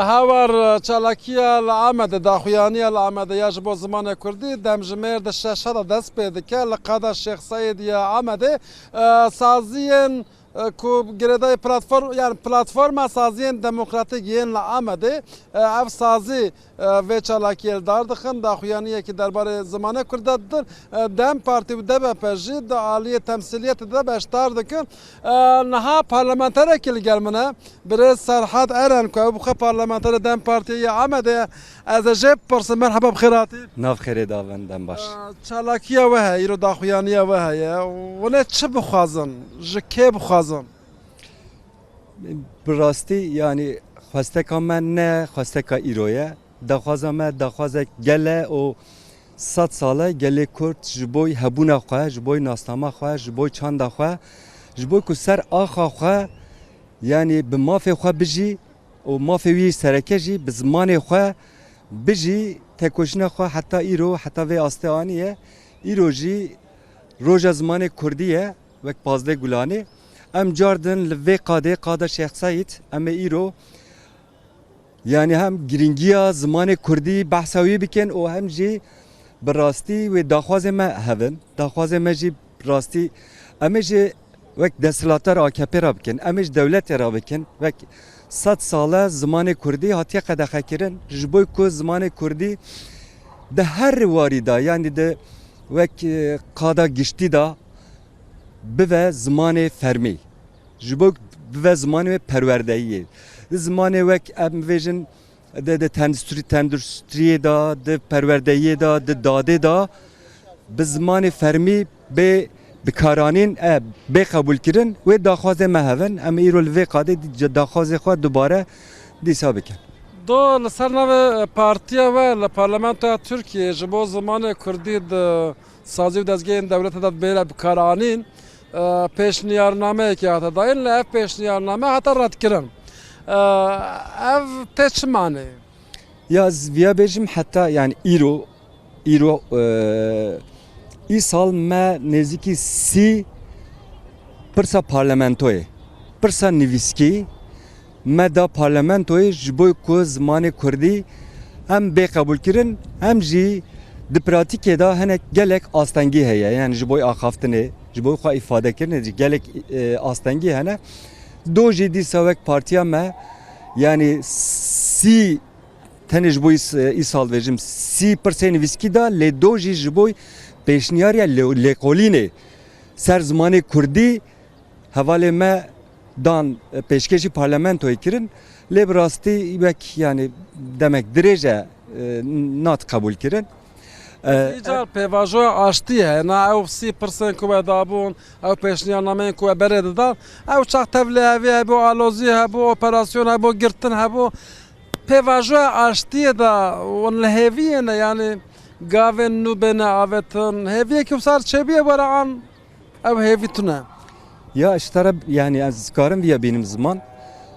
هاور چالاکیا لعمد داخویانی لعمد یا جبو زمان کردی دم جمیر د ششد دست پیدا که لقاده شیخ سید یا عمد سازین کو گرده پلتفرم یعنی پلتفرم سازین دموکراتیک یین لعمده اف سازی و چالاکیل دار دخن داخویانی که درباره زمانه کرده در دم پارتی و دم پژی د عالی تمثیلیت د بشتار دکن نها پارلمانتر کل گلمنه بر سرحد ارن کو بخ پارلمانتر دم پارتی عمده از جب پرس مرحبا بخیراتی ناف خیره داوندم باش چالاکیا و هی رو داخویانی و هی و نه چه بخوازن جکی بخوازن براستی یعنی خواسته که من نه خواسته که ایرویه دخوازم دخوازه گله و 100 ساله گله کرد جبوی هبونه خواه جبوی ناسنامه خواه جبوی چند خواه جبوی که سر آخا خواه یعنی به مافی خواه بجی و مافی وی سرکه جی به زمان خواه بجی تکوشنه خواه حتی ایرو حتی وی آستیانیه ایرو جی روژ زمان کردیه وک پازده گلانه ام جاردن لوی قاده شیخ سعید ام ایرو یعنی هم گرینگیا زمان کردی بحثاوی بکن و هم جی براستی و داخواز ما هون داخواز ما جی براستی ام جی وک دستلاتر آکپی را بکن ام جی دولت را بکن وک 100 ساله زمان کردی هاتیه قدخه کرن جبوی که زمان کردی ده هر واری دا یعنی ده وک قاده گشتی دا به زمان فرمی جبوی به زمان پروردهیه زمان وک امویژن ده تندرستری دا ده پروردهیه دا ده داده دا به زمان فرمی به بکارانین به قبول کردن و داخواز مهون ام ایرو لوی قاده داخواز خود دوباره دیسا بکن دو لسر نو پارتیا و لپارلمانتا ترکیه جبو زمان کردی د سازی و دزگه دولت داد بیره بکارانین پیشنیارنامه که هاتا داین لف پیشنیارنامه هاتا رد کرن اف تچ معنی یا ویا بجم حتی یعنی ایرو ای سال ما نزدیکی 30 پرسا پارلمانتوی پرسا نویسکی ما دا پارلمانتوی جبوی که زمان کردی هم به قبول کردن هم جی د پراتیک دا هنک گلک آستنگی هیا یعنی جبوی آخافتنه جبوی خواه ifade کردن گلک آستنگی هنه دو جدی سوک پارتیا ما yani 30 tane jboy isal vejim 30% viski da le doji jboy peşniyar ya le qoline ser zamanı Kurdi havale me dan peşkeşi parlamentoya kirin le brasti bek yani demek derece nat kabul kirin ایجار پیواژو آشتی ہے نا او 30% کو دابون او پیشنیارنامه کو برید دار او چاق تبلیغی بو آلوزی بو اپراسیون بو گرتن بو پیواژو آشتی دا اون لهویه نه یعنی گاون نو بنا آوتن هویه که سر چبیه بران او هویتونه ya işte yani az karım ya benim zaman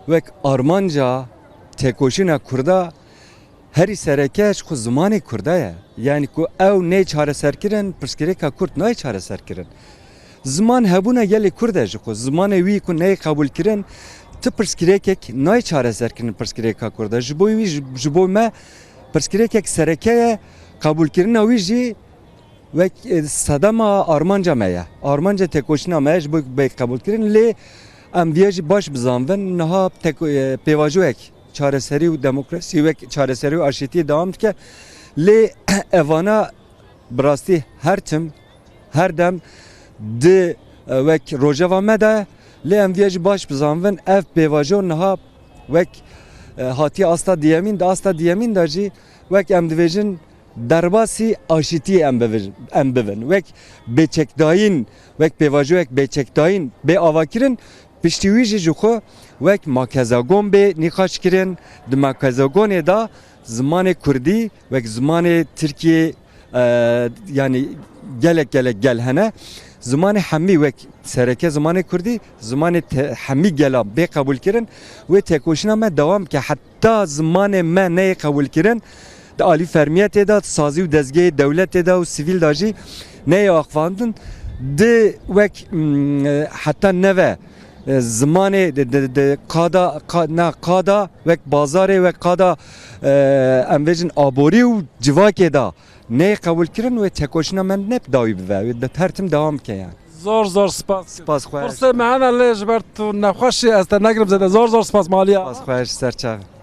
ve Armanca tekoşina kurda her serekeş ku zamanı kurda ya yani ku ev ne çare serkiren perskireka kurt ne çare serkiren zaman hebuna geli kurda ku zamanı wi ku ne kabul kiren te perskirekek ne çare serkiren perskireka kurda jboy me perskirekek serekeye kabul kiren awi ve sadama Armanca meye Armanca tekoşina meye jboy be kabul kiren le em viyaji baş bizanven naha pevajoek çareseri ve demokrasi ve çareseri ve aşiti devam ki le evana brasti her tim her dem de ve rojava meda le emviyaj baş bizanven ev bevajon ha ve hati asta diyemin da ji ve emdivejin derbasi aşiti embeven ve beçekdayin ve bevajoek beçekdayin be avakirin piştiwi juxo ve makazagon be nikaş kirin de makazagon da zamanı Kurdi ve zamanı Türkiye yani gelek hene zamanı hammi ve sereke zamanı Kurdi zamanı hammi gela be kabul kirin ve tekoşina me devam ki hatta zamanı me ne kabul kirin de ali fermiyet da sazi ve dezge devlet da ve sivil daji ne akfandın de ve hatta neve زمانê qada wek bazarê wek qada em bêjin aborî û civakê da nê qebûl kirin wê tekoşîna me ne dawî bibe wê bi tertim dewam bike yani. زور سپاس Spas xweş. فرصه معنا ليش برتو نخوشي است نگرم زده زور سپاس مالیا Spas xweş serçav.